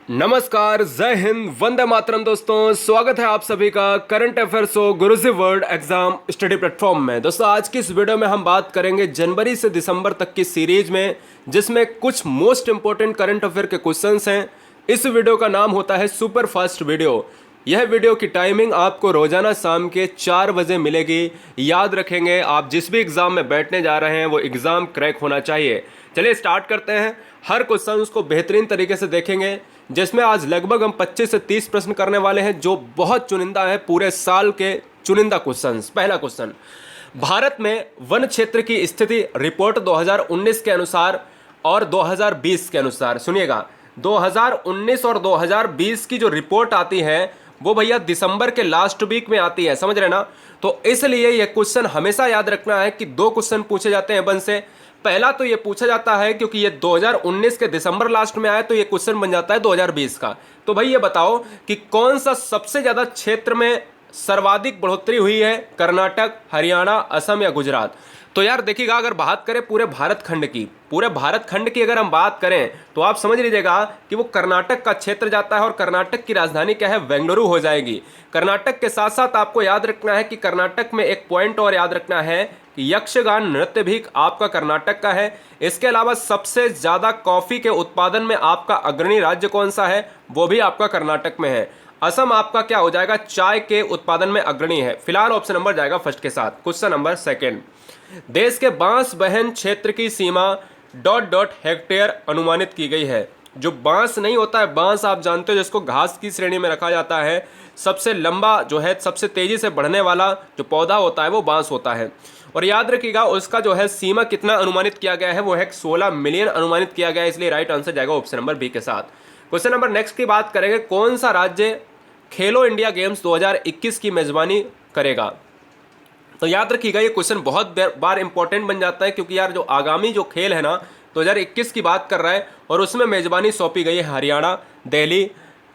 नमस्कार, जय हिंद, वंदे मातरम। दोस्तों, स्वागत है आप सभी का करंट अफेयर्स हो गुरुजी वर्ल्ड एग्जाम स्टडी प्लेटफॉर्म में। दोस्तों, आज की इस वीडियो में हम बात करेंगे जनवरी से दिसंबर तक की सीरीज में, जिसमें कुछ मोस्ट इंपोर्टेंट करंट अफेयर के क्वेश्चंस हैं। इस वीडियो का नाम होता है सुपर फास्ट वीडियो। यह वीडियो की टाइमिंग आपको रोजाना शाम के 4 बजे मिलेगी। याद रखेंगे, आप जिस भी एग्जाम में बैठने जा रहे हैं वो एग्जाम क्रैक होना चाहिए। चलिए स्टार्ट करते हैं। हर क्वेश्चन को बेहतरीन तरीके से देखेंगे, जिसमें आज लगभग हम 25 से 30 प्रश्न करने वाले हैं, जो बहुत चुनिंदा है, पूरे साल के चुनिंदा क्वेश्चन। पहला क्वेश्चन, भारत में वन क्षेत्र की स्थिति रिपोर्ट 2019 के अनुसार और 2020 के अनुसार, सुनिएगा, 2019 और 2020 की जो रिपोर्ट आती है वो भैया दिसंबर के लास्ट वीक में आती है, समझ रहे ना। तो इसलिए यह क्वेश्चन हमेशा याद रखना है कि दो क्वेश्चन पूछे जाते हैं वन से। पहला तो ये पूछा जाता है क्योंकि ये 2019 के दिसंबर लास्ट में आया, तो ये क्वेश्चन बन जाता है 2020 का। तो भाई ये बताओ कि कौन सा सबसे ज्यादा क्षेत्र में सर्वाधिक बढ़ोतरी हुई है, कर्नाटक, हरियाणा, असम या गुजरात। तो यार देखिएगा, अगर बात करें पूरे भारत खंड की अगर हम बात करें तो आप समझ लीजिएगा कि वो कर्नाटक का क्षेत्र जाता है, और कर्नाटक की राजधानी क्या है, बेंगलुरु हो जाएगी। कर्नाटक के साथ साथ आपको याद रखना है कि कर्नाटक में एक पॉइंट और याद रखना है कि यक्षगान नृत्य भी आपका कर्नाटक का है। इसके अलावा सबसे ज्यादा कॉफी के उत्पादन में आपका अग्रणी राज्य कौन सा है, वो भी आपका कर्नाटक में है। असम आपका क्या हो जाएगा, चाय के उत्पादन में अग्रणी है। फिलहाल ऑप्शन नंबर जाएगा फर्स्ट के साथ। क्वेश्चन नंबर सेकंड, देश के बांस बहन क्षेत्र की सीमा ... हेक्टेयर अनुमानित की गई है। जो बांस नहीं होता है, बांस आप जानते हो जिसको घास की श्रेणी में रखा जाता है, सबसे लंबा जो है, सबसे तेजी से बढ़ने वाला जो पौधा होता है वो बांस होता है। और याद रखिएगा उसका जो है सीमा कितना अनुमानित किया गया है, वो है 16 मिलियन अनुमानित किया गया है। इसलिए राइट आंसर जाएगा ऑप्शन नंबर बी के साथ। क्वेश्चन नंबर नेक्स्ट की बात करेंगे, कौन सा राज्य खेलो इंडिया गेम्स 2021 की मेजबानी करेगा। तो याद रखिएगा ये क्वेश्चन बहुत बार इंपॉर्टेंट बन जाता है, क्योंकि यार जो आगामी जो खेल है ना 2021 की बात कर रहा है, और उसमें मेजबानी सौंपी गई है हरियाणा, दिल्ली,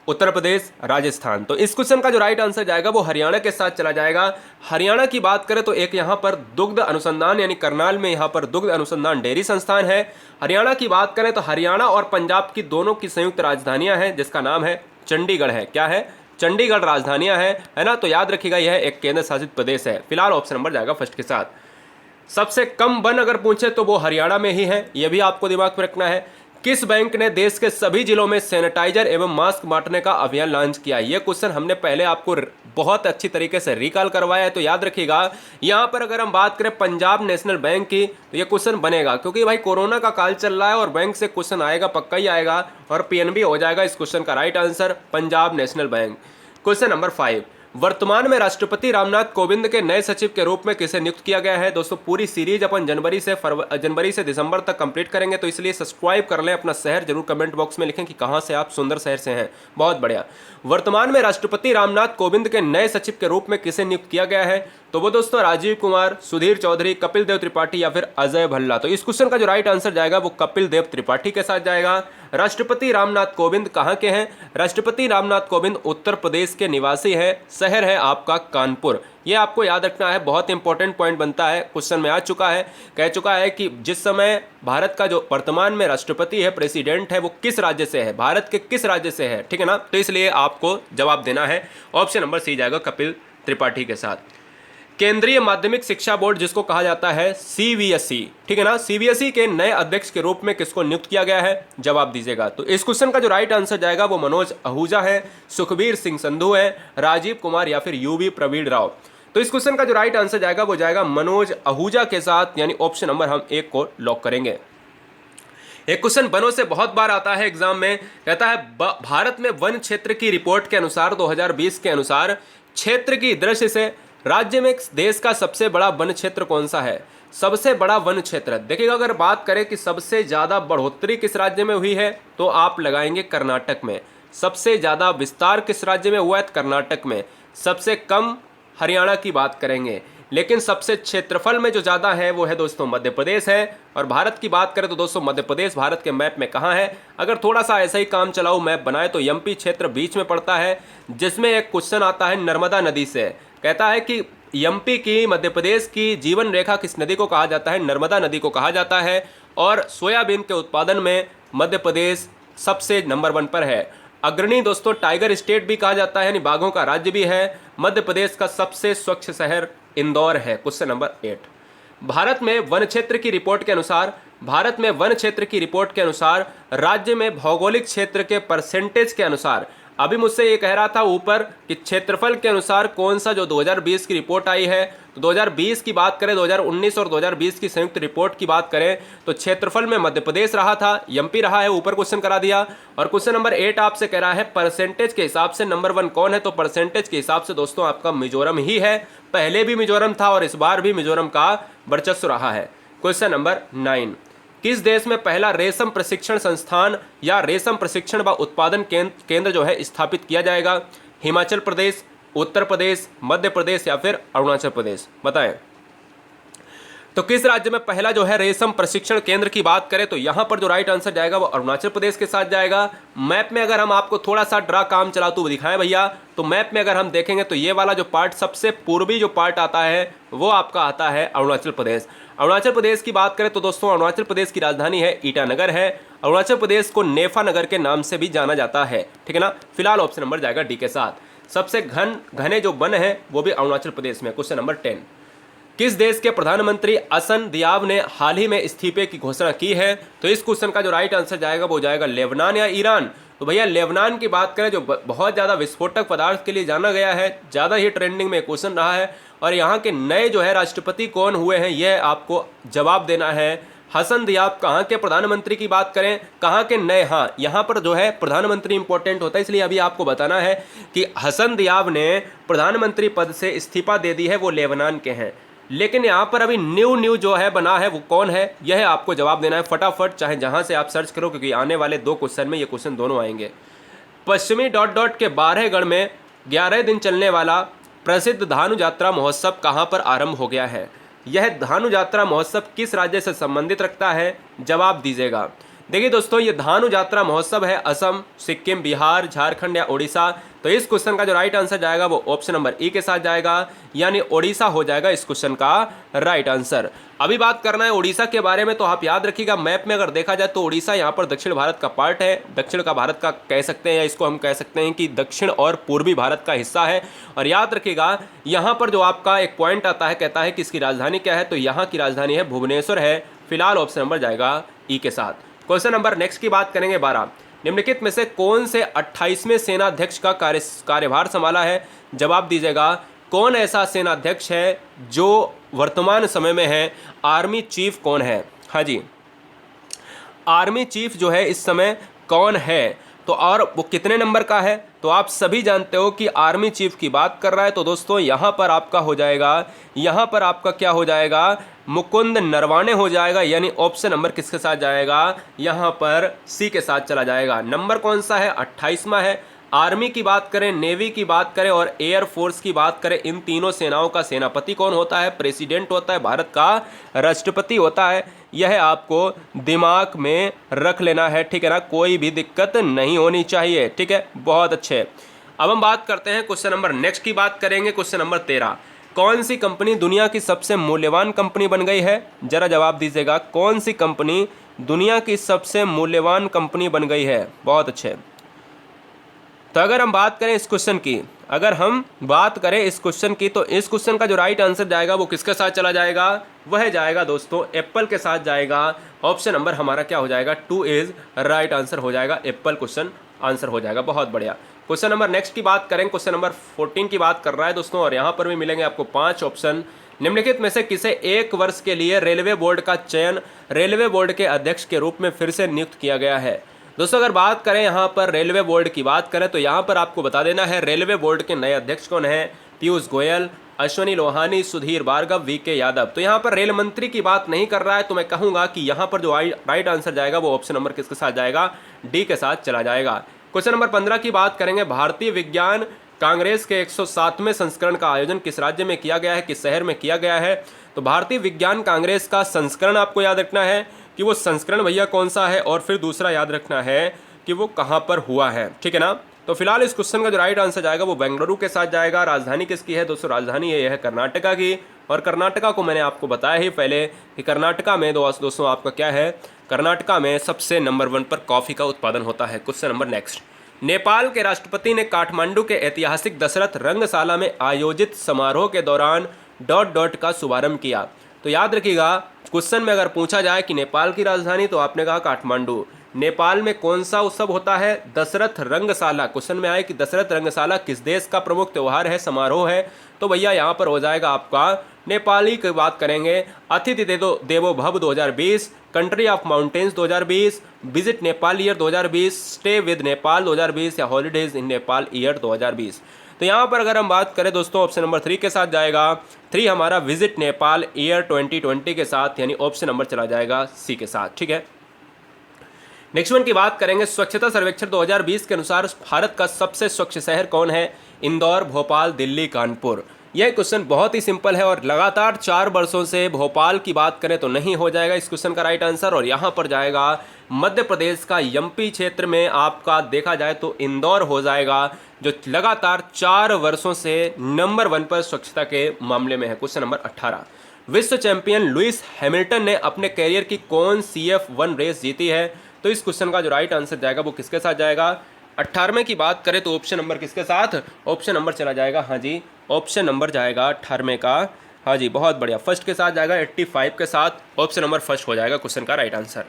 उत्तर प्रदेश, राजस्थान। तो इस क्वेश्चन का जो राइट आंसर जाएगा वो हरियाणा के साथ चला जाएगा। हरियाणा की बात करें तो एक यहाँ पर दुग्ध अनुसंधान यानी करनाल में यहाँ पर दुग्ध अनुसंधान डेयरी संस्थान है। हरियाणा की बात करें तो हरियाणा और पंजाब की दोनों की संयुक्त राजधानियां हैं, जिसका नाम है चंडीगढ़ है। क्या है, चंडीगढ़ राजधानियां हैं, है ना। तो याद रखिएगा यह एक केंद्र शासित प्रदेश है। फिलहाल ऑप्शन नंबर जाएगा फर्स्ट के साथ। सबसे कम वन अगर पूछे तो वो हरियाणा में ही है, यह भी आपको दिमाग में रखना है। किस बैंक ने देश के सभी जिलों में सैनिटाइजर एवं मास्क बांटने का अभियान लॉन्च किया। यह क्वेश्चन हमने पहले आपको बहुत अच्छी तरीके से रिकॉल करवाया है। तो याद रखिएगा यहां पर अगर हम बात करें पंजाब नेशनल बैंक की, तो यह क्वेश्चन बनेगा, क्योंकि भाई कोरोना का काल चल रहा है और बैंक से क्वेश्चन आएगा, पक्का ही आएगा, और पीएनबी हो जाएगा इस क्वेश्चन का right answer, Punjab national bank. Question number 5, वर्तमान में राष्ट्रपति रामनाथ कोविंद के नए सचिव के रूप में किसे नियुक्त किया गया है। दोस्तों, पूरी सीरीज अपन जनवरी से दिसंबर तक कंप्लीट करेंगे, तो इसलिए सब्सक्राइब कर लें। अपना शहर जरूर कमेंट बॉक्स में लिखें कि कहां से आप सुंदर शहर से हैं। बहुत बढ़िया। वर्तमान में राष्ट्रपति रामनाथ कोविंद के नए सचिव के रूप में किसे नियुक्त किया गया है, तो वो दोस्तों राजीव कुमार, सुधीर चौधरी, कपिल देव त्रिपाठी या फिर अजय भल्ला। तो इस क्वेश्चन का जो राइट आंसर जाएगा वो कपिल देव त्रिपाठी के साथ जाएगा। राष्ट्रपति रामनाथ कोविंद कहां के हैं, राष्ट्रपति रामनाथ कोविंद उत्तर प्रदेश के निवासी हैं, शहर है आपका कानपुर। ये आपको याद रखना है, बहुत इंपॉर्टेंट पॉइंट बनता है, क्वेश्चन में आ चुका है, कह चुका है कि जिस समय भारत का जो वर्तमान में राष्ट्रपति है, प्रेसिडेंट है, वो किस राज्य से है, भारत के किस राज्य से है, ठीक है ना। तो इसलिए आपको जवाब देना है, ऑप्शन नंबर सी जाएगा कपिल त्रिपाठी के साथ। केंद्रीय माध्यमिक शिक्षा बोर्ड जिसको कहा जाता है सीबीएसई, ठीक है ना, सीबीएसई के नए अध्यक्ष के रूप में किसको नियुक्त किया गया है, जवाब दीजिएगा। तो इस क्वेश्चन का जो राइट आंसर जाएगा वो मनोज आहूजा है, सुखबीर सिंह संधू है, राजीव कुमार या फिर यूवी प्रवीण राव। तो इस क्वेश्चन का जो राइट आंसर जाएगा वो जाएगा मनोज आहूजा के साथ, यानी ऑप्शन नंबर हम 1 को लॉक करेंगे। एक क्वेश्चन बनों से बहुत बार आता है एग्जाम में, कहता है भारत में वन क्षेत्र की रिपोर्ट के अनुसार 2020 के अनुसार क्षेत्र की दृष्टि से राज्य में देश का सबसे बड़ा वन क्षेत्र कौन सा है। सबसे बड़ा वन क्षेत्र देखिएगा, अगर बात करें कि सबसे ज्यादा बढ़ोतरी किस राज्य में हुई है, तो आप लगाएंगे कर्नाटक में। सबसे ज्यादा विस्तार किस राज्य में हुआ है, कर्नाटक में। सबसे कम हरियाणा की बात करेंगे, लेकिन सबसे क्षेत्रफल में जो ज़्यादा है वो है दोस्तों मध्य प्रदेश है। और भारत की बात करें तो दोस्तों मध्य प्रदेश भारत के मैप में कहाँ है। अगर थोड़ा सा ऐसा ही काम चलाऊ मैप बनाए तो एमपी क्षेत्र बीच में पड़ता है, जिसमें एक क्वेश्चन आता है नर्मदा नदी से। कहता है कि एमपी की, मध्य प्रदेश की जीवन रेखा किस नदी को कहा जाता है, नर्मदा नदी को कहा जाता है। और सोयाबीन के उत्पादन में मध्य प्रदेश सबसे नंबर 1 पर है। अग्रणी दोस्तों टाइगर स्टेट भी कहा जाता है, यानी बाघों का राज्य भी है। मध्य प्रदेश का सबसे स्वच्छ शहर इंदौर है। क्वेश्चन नंबर 8, भारत में वन क्षेत्र की रिपोर्ट के अनुसार राज्य में भौगोलिक क्षेत्र के परसेंटेज के अनुसार, अभी मुझसे ये कह रहा था ऊपर कि क्षेत्रफल के अनुसार कौन सा जो 2020 की रिपोर्ट आई है, तो 2020 की बात करें, 2019 और 2020 की संयुक्त रिपोर्ट की बात करें तो क्षेत्रफल में मध्य प्रदेश रहा था, एमपी रहा है, ऊपर क्वेश्चन करा दिया। और क्वेश्चन नंबर 8 आपसे कह रहा है परसेंटेज के हिसाब से नंबर 1 कौन है, तो परसेंटेज के हिसाब से दोस्तों आपका मिजोरम ही है। पहले भी मिजोरम था और इस बार भी मिजोरम का वर्चस्व रहा है। क्वेश्चन नंबर 9, किस देश में पहला रेशम प्रशिक्षण संस्थान या रेशम प्रशिक्षण व उत्पादन केंद्र जो है स्थापित किया जाएगा? हिमाचल प्रदेश, उत्तर प्रदेश, मध्य प्रदेश या फिर अरुणाचल प्रदेश, बताएं। तो किस राज्य में पहला जो है रेशम प्रशिक्षण केंद्र की बात करें तो यहां पर जो राइट आंसर जाएगा वो अरुणाचल प्रदेश के साथ जाएगा। मैप में अगर हम आपको थोड़ा सा ड्रा काम चलाते दिखाएं भैया, तो मैप में अगर हम देखेंगे तो ये वाला जो पार्ट सबसे पूर्वी जो पार्ट आता है वो आपका आता है अरुणाचल प्रदेश। अरुणाचल प्रदेश की बात करें तो दोस्तों अरुणाचल प्रदेश की राजधानी है ईटानगर है। अरुणाचल प्रदेश को नेफा नगर के नाम से भी जाना जाता है, ठीक है ना। फिलहाल ऑप्शन नंबर जाएगा डी के साथ। सबसे घने जो वन है वो भी अरुणाचल प्रदेश में। क्वेश्चन नंबर 10, किस देश के प्रधानमंत्री असन दियाब ने हाल ही में इस्तीफे की घोषणा की है? तो इस क्वेश्चन का जो राइट आंसर जाएगा वो जाएगा लेबनान या ईरान। तो भैया लेबनान की बात करें जो बहुत ज़्यादा विस्फोटक पदार्थ के लिए जाना गया है, ज़्यादा ही ट्रेंडिंग में क्वेश्चन रहा है, और यहाँ के नए जो है राष्ट्रपति कौन हुए हैं यह आपको जवाब देना है। हसन दियाब कहाँ के प्रधानमंत्री की बात करें, कहाँ के नए, हाँ यहाँ पर जो है प्रधानमंत्री इंपॉर्टेंट होता है, इसलिए अभी आपको बताना है कि हसन दियाब ने प्रधानमंत्री पद से इस्तीफा दे दी है, वो लेबनान के हैं। लेकिन यहाँ पर अभी न्यू जो है बना है वो कौन है, यह आपको जवाब देना है फटाफट, चाहे जहाँ से आप सर्च करो, क्योंकि आने वाले 2 क्वेश्चन में ये क्वेश्चन दोनों आएंगे। पश्चिमी के 12 गढ़ में 11 दिन चलने वाला प्रसिद्ध धानु यात्रा महोत्सव कहाँ पर आरंभ हो गया है? यह धानु यात्रा महोत्सव किस राज्य से संबंधित रखता है? जवाब दीजिएगा। देखिए दोस्तों ये धानु यात्रा महोत्सव है असम, सिक्किम, बिहार, झारखंड या ओडिशा। तो इस क्वेश्चन का जो राइट आंसर जाएगा वो ऑप्शन नंबर ई के साथ जाएगा, यानी ओडिशा हो जाएगा इस क्वेश्चन का राइट आंसर। अभी बात करना है ओडिशा के बारे में, तो आप याद रखिएगा मैप में अगर देखा जाए तो ओडिशा यहाँ पर दक्षिण भारत का पार्ट है, दक्षिण का भारत का कह सकते हैं, या इसको हम कह सकते हैं कि दक्षिण और पूर्वी भारत का हिस्सा है। और याद रखिएगा यहाँ पर जो आपका एक पॉइंट आता है, कहता है कि इसकी राजधानी क्या है, तो यहाँ की राजधानी है भुवनेश्वर है। फिलहाल ऑप्शन नंबर जाएगा ई के साथ। क्वेश्चन नंबर नेक्स्ट की बात करेंगे 12, निम्नलिखित में से कौन से 28वें सेनाध्यक्ष का कार्यभार संभाला है? जवाब दीजिएगा। कौन ऐसा सेनाध्यक्ष है जो वर्तमान समय में है? आर्मी चीफ कौन है? हाँ जी, आर्मी चीफ जो है इस समय कौन है, तो और वो कितने नंबर का है? तो आप सभी जानते हो कि आर्मी चीफ की बात कर रहा है, तो दोस्तों यहाँ पर आपका हो जाएगा, यहाँ पर आपका क्या हो जाएगा, मुकुंद नरवाने हो जाएगा, यानी ऑप्शन नंबर किसके साथ जाएगा? यहाँ पर सी के साथ चला जाएगा। नंबर कौन सा है? 28वां है। आर्मी की बात करें, नेवी की बात करें और एयर फोर्स की बात करें, इन तीनों सेनाओं का सेनापति कौन होता है? प्रेसिडेंट होता है, भारत का राष्ट्रपति होता है। यह आपको दिमाग में रख लेना है, ठीक है ना, कोई भी दिक्कत नहीं होनी चाहिए, ठीक है, बहुत अच्छे। अब हम बात करते हैं क्वेश्चन नंबर नेक्स्ट की बात करेंगे। क्वेश्चन नंबर 13, कौन सी कंपनी दुनिया की सबसे मूल्यवान कंपनी बन गई है? जरा जवाब दीजिएगा। कौन सी कंपनी दुनिया की सबसे मूल्यवान कंपनी बन गई है? बहुत अच्छे। तो अगर हम बात करें इस क्वेश्चन की, तो इस क्वेश्चन का जो राइट आंसर जाएगा वो किसके साथ चला जाएगा? वह जाएगा दोस्तों एप्पल के साथ जाएगा। ऑप्शन नंबर हमारा क्या हो जाएगा? 2 इज राइट आंसर हो जाएगा, एप्पल क्वेश्चन आंसर हो जाएगा। बहुत बढ़िया। क्वेश्चन नंबर नेक्स्ट की बात करें, क्वेश्चन नंबर 14 की बात कर रहा है दोस्तों, और यहाँ पर भी मिलेंगे आपको 5 ऑप्शन। निम्नलिखित में से किसे 1 वर्ष के लिए रेलवे बोर्ड का चयन रेलवे बोर्ड के अध्यक्ष के रूप में फिर से नियुक्त किया गया है? दोस्तों अगर बात करें यहाँ पर रेलवे बोर्ड की बात करें तो यहाँ पर आपको बता देना है रेलवे बोर्ड के नए अध्यक्ष कौन है? पीयूष गोयल, अश्वनी लोहानी, सुधीर भार्गव, वीके यादव। तो यहाँ पर रेल मंत्री की बात नहीं कर रहा है, तो मैं कहूँगा कि यहाँ पर जो राइट आंसर जाएगा वो ऑप्शन नंबर किसके साथ जाएगा? डी के साथ चला जाएगा। क्वेश्चन नंबर 15 की बात करेंगे। भारतीय विज्ञान कांग्रेस के 107वें संस्करण का आयोजन किस राज्य में किया गया है, किस शहर में किया गया है? तो भारतीय विज्ञान कांग्रेस का संस्करण आपको याद रखना है कि वो संस्करण भैया कौन सा है, और फिर दूसरा याद रखना है कि वो कहाँ पर हुआ है, ठीक है ना। तो फिलहाल इस क्वेश्चन का जो राइट आंसर जाएगा वो बेंगलुरु के साथ जाएगा। राजधानी किसकी है दोस्तों? राजधानी है कर्नाटका की, और कर्नाटका को मैंने आपको बताया ही पहले कि कर्नाटका में दोस्तों आपका क्या है, कर्नाटका में सबसे नंबर 1 पर कॉफ़ी का उत्पादन होता है। क्वेश्चन नंबर नेक्स्ट, नेपाल के राष्ट्रपति ने काठमांडू के ऐतिहासिक दशरथ रंगशाला में आयोजित समारोह के दौरान डॉट डॉट का शुभारंभ किया। तो याद रखिएगा, क्वेश्चन में अगर पूछा जाए कि नेपाल की राजधानी, तो आपने कहा काठमांडू। नेपाल में कौन सा उत्सव होता है? दशरथ रंगशाला। क्वेश्चन में आए कि दशरथ रंगशाला किस देश का प्रमुख त्यौहार है, समारोह है? तो भैया यहाँ पर हो जाएगा आपका नेपाली की बात करेंगे। अतिथि देवो भव 2020, country of mountains 2020, visit Nepal year 2020, stay with Nepal 2020 या हॉलीडेज इन नेपाल ईयर 2020। तो यहाँ पर अगर हम बात करें दोस्तों, ऑप्शन नंबर 3 के साथ जाएगा। 3 हमारा विजिट नेपाल ईयर 2020 के साथ, यानी ऑप्शन नंबर चला जाएगा सी के साथ। ठीक है, नेक्स्ट वन की बात करेंगे। स्वच्छता सर्वेक्षण 2020 के अनुसार भारत का सबसे स्वच्छ शहर कौन है? इंदौर, भोपाल, दिल्ली, कानपुर। यह क्वेश्चन बहुत ही सिंपल है और लगातार 4 वर्षों से भोपाल की बात करें तो नहीं हो जाएगा इस क्वेश्चन का राइट आंसर, और यहाँ पर जाएगा मध्य प्रदेश का एमपी क्षेत्र में आपका देखा जाए तो इंदौर हो जाएगा, जो लगातार 4 वर्षों से नंबर 1 पर स्वच्छता के मामले में है। क्वेश्चन नंबर 18, विश्व चैंपियन लुइस हैमिल्टन ने अपने कैरियर की कौन सी F1 रेस जीती है? तो इस क्वेश्चन का जो राइट आंसर जाएगा वो किसके साथ जाएगा? 18वें की बात करें तो ऑप्शन नंबर किसके साथ? ऑप्शन नंबर चला जाएगा, हाँ जी, ऑप्शन नंबर जाएगा 18वें का, हाँ जी, बहुत बढ़िया, फर्स्ट के साथ जाएगा 85 के साथ, ऑप्शन नंबर फर्स्ट हो जाएगा क्वेश्चन का राइट आंसर।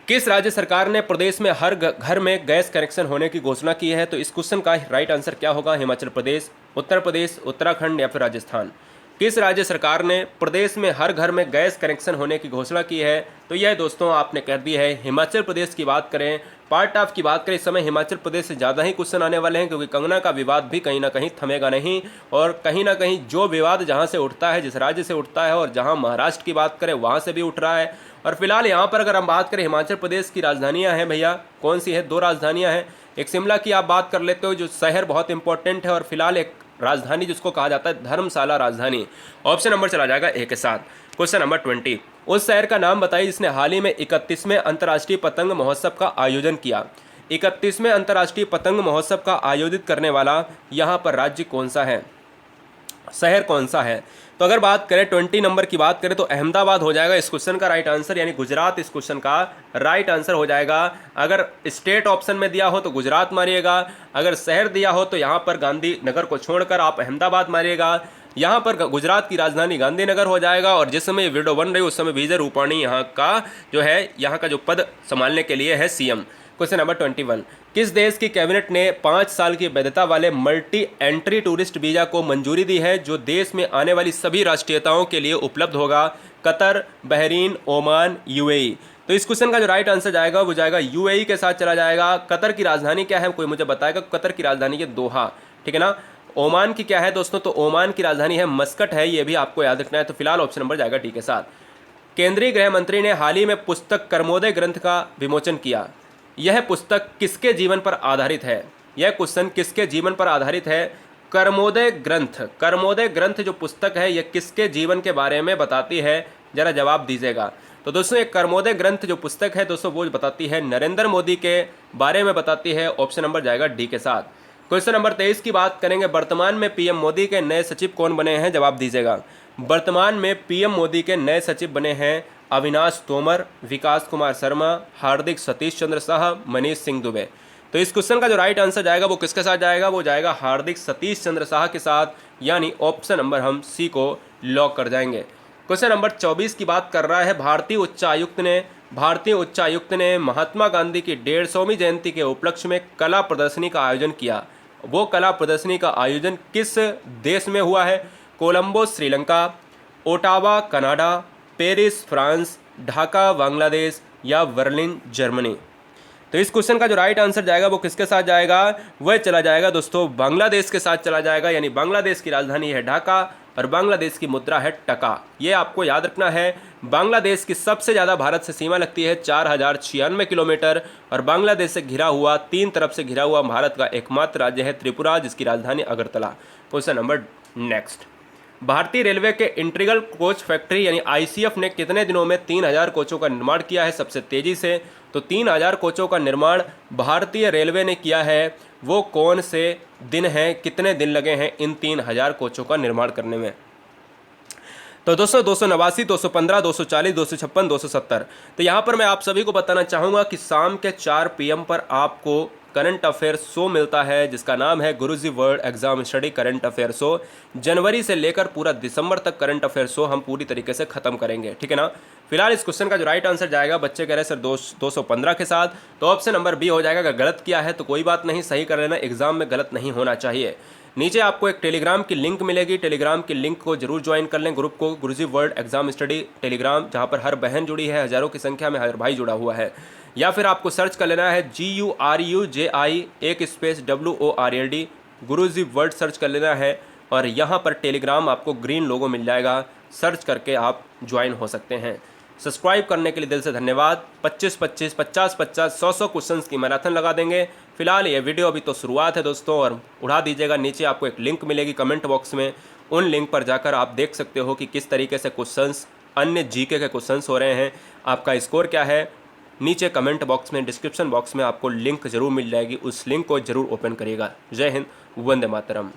किस राज्य सरकार ने प्रदेश में हर घर में गैस कनेक्शन होने की घोषणा की है? तो इस क्वेश्चन का राइट आंसर क्या होगा? हिमाचल प्रदेश, उत्तर प्रदेश, उत्तराखंड या फिर राजस्थान। किस राज्य सरकार ने प्रदेश में हर घर में गैस कनेक्शन होने की घोषणा की है? तो यह दोस्तों आपने कर दी है हिमाचल प्रदेश की बात करें, पार्ट ऑफ की बात करें, इस समय हिमाचल प्रदेश से ज़्यादा ही क्वेश्चन आने वाले हैं, क्योंकि कंगना का विवाद भी कहीं ना कहीं थमेगा नहीं, और कहीं ना कहीं जो विवाद जहां से उठता है, जिस राज्य से उठता है, और जहां महाराष्ट्र की बात करें वहां से भी उठ रहा है। और फिलहाल यहाँ पर अगर हम बात करें हिमाचल प्रदेश की राजधानियाँ हैं भैया, कौन सी है? 2 राजधानियाँ हैं। एक शिमला की आप बात कर लेते हो, जो शहर बहुत इंपॉर्टेंट है, और फिलहाल एक राजधानी जिसको कहा जाता है धर्मशाला राजधानी। ऑप्शन नंबर चला जाएगा ए के साथ। क्वेश्चन नंबर 20, उस शहर का नाम बताइए जिसने हाल ही में 31वें अंतर्राष्ट्रीय पतंग महोत्सव का आयोजन किया। 31वें अंतर्राष्ट्रीय पतंग महोत्सव का आयोजित करने वाला यहाँ पर राज्य कौन सा है, शहर कौन सा है? तो अगर बात करें 20 नंबर की बात करें तो अहमदाबाद हो जाएगा इस क्वेश्चन का राइट आंसर, यानी गुजरात इस क्वेश्चन का राइट आंसर हो जाएगा। अगर स्टेट ऑप्शन में दिया हो तो गुजरात मारिएगा, अगर शहर दिया हो तो यहाँ पर गांधीनगर को छोड़कर आप अहमदाबाद मारिएगा। यहाँ पर गुजरात की राजधानी गांधीनगर हो जाएगा, और जिस समय वीडियो बन रही है उस समय विजय रूपाणी यहाँ का जो है, यहाँ का जो पद संभालने के लिए है सीएम। क्वेश्चन नंबर 21, किस देश की कैबिनेट ने 5 साल की वैधता वाले मल्टी एंट्री टूरिस्ट वीज़ा को मंजूरी दी है, जो देश में आने वाली सभी राष्ट्रीयताओं के लिए उपलब्ध होगा? Qatar, Bahrain, Oman, UAE. तो इस क्वेश्चन का जो राइट आंसर जाएगा वो जाएगा यूएई के साथ चला जाएगा। कतर की राजधानी क्या है, कोई मुझे बताएगा? कतर की राजधानी है दोहा, ठीक है ना। ओमान की क्या है दोस्तों? तो ओमान की राजधानी है मस्कट है, ये भी आपको याद रखना है। तो फिलहाल ऑप्शन नंबर जाएगा डी के साथ। केंद्रीय गृह मंत्री ने हाल ही में पुस्तक कर्मोदय ग्रंथ का विमोचन किया। यह पुस्तक किसके जीवन पर आधारित है? यह क्वेश्चन किसके जीवन पर आधारित है? कर्मोदय ग्रंथ, कर्मोदय ग्रंथ जो पुस्तक है यह किसके जीवन के बारे में बताती है? जरा जवाब दीजिएगा। तो दोस्तों एक कर्मोदय ग्रंथ जो पुस्तक है दोस्तों वो बताती है नरेंद्र मोदी के बारे में बताती है। ऑप्शन नंबर जाएगा डी के साथ। क्वेश्चन नंबर 23 की बात करेंगे, वर्तमान में पीएम मोदी के नए सचिव कौन बने हैं? जवाब दीजिएगा। वर्तमान में पीएम मोदी के नए सचिव बने हैं अविनाश तोमर, विकास कुमार शर्मा, हार्दिक सतीश चंद्र शाह, मनीष सिंह दुबे। तो इस क्वेश्चन का जो राइट आंसर जाएगा वो किसके साथ जाएगा? वो जाएगा हार्दिक सतीश चंद्र शाह के साथ, यानी ऑप्शन नंबर हम सी को लॉक कर जाएंगे। क्वेश्चन नंबर 24 की बात कर रहा है, भारतीय उच्चायुक्त ने महात्मा गांधी की 150वीं जयंती के उपलक्ष्य में कला प्रदर्शनी का आयोजन किया। वो कला प्रदर्शनी का आयोजन किस देश में हुआ है? Colombo Sri Lanka, Ottawa Canada, Paris France, Dhaka Bangladesh या बर्लिन जर्मनी। तो इस क्वेश्चन का जो राइट आंसर जाएगा वो किसके साथ जाएगा? वह चला जाएगा दोस्तों बांग्लादेश के साथ चला जाएगा, यानी बांग्लादेश की राजधानी है ढाका और बांग्लादेश की मुद्रा है टका। ये आपको याद रखना है। बांग्लादेश की सबसे ज़्यादा भारत से सीमा लगती है 4096 किलोमीटर, और बांग्लादेश से घिरा हुआ, 3 तरफ से घिरा हुआ भारत का एकमात्र राज्य है त्रिपुरा, जिसकी राजधानी अगरतला। क्वेश्चन नंबर नेक्स्ट, भारतीय रेलवे के इंटीग्रल कोच फैक्ट्री यानी आईसीएफ ने कितने दिनों में 3000 कोचों का निर्माण किया है सबसे तेज़ी से? तो 3000 कोचों का निर्माण भारतीय रेलवे ने किया है, वो कौन से दिन हैं, कितने दिन लगे हैं इन 3000 कोचों का निर्माण करने में? तो दोस्तों 289, 215, 240, 256, 270। तो यहाँ पर मैं आप सभी को बताना चाहूँगा कि शाम के 4 PM पर आपको करंट अफेयर शो मिलता है जिसका नाम है Guruji world exam study current affair show. जनवरी से लेकर पूरा दिसंबर तक करंट अफेयर शो हम पूरी तरीके से खत्म करेंगे, ठीक है ना। फिलहाल इस क्वेश्चन का जो राइट आंसर जाएगा, बच्चे कह रहे हैं सर 215 के साथ, तो ऑप्शन नंबर बी हो जाएगा। अगर गलत किया है तो कोई बात नहीं, सही कर लेना, एग्जाम में गलत नहीं होना चाहिए। नीचे आपको एक टेलीग्राम की लिंक मिलेगी, टेलीग्राम की लिंक को जरूर ज्वाइन कर लें, ग्रुप को, गुरुजी वर्ल्ड एग्जाम स्टडी टेलीग्राम, जहां पर हर बहन जुड़ी है, हज़ारों की संख्या में हर भाई जुड़ा हुआ है। या फिर आपको सर्च कर लेना है GURUJI एक स्पेस WORLD, गुरुजी वर्ल्ड सर्च कर लेना है और यहाँ पर टेलीग्राम आपको ग्रीन लोगो मिल जाएगा, सर्च करके आप ज्वाइन हो सकते हैं। सब्सक्राइब करने के लिए दिल से धन्यवाद। 25-25, 50-50, 100 क्वेश्चंस की मैराथन लगा देंगे। फिलहाल ये वीडियो अभी तो शुरुआत है दोस्तों, और उड़ा दीजिएगा। नीचे आपको एक लिंक मिलेगी कमेंट बॉक्स में, उन लिंक पर जाकर आप देख सकते हो कि किस तरीके से क्वेश्चंस, अन्य जीके के क्वेश्चंस हो रहे हैं, आपका स्कोर क्या है। नीचे कमेंट बॉक्स में, डिस्क्रिप्शन बॉक्स में आपको लिंक जरूर मिल जाएगी, उस लिंक को जरूर ओपन करिएगा। जय हिंद, वंदे मातरम।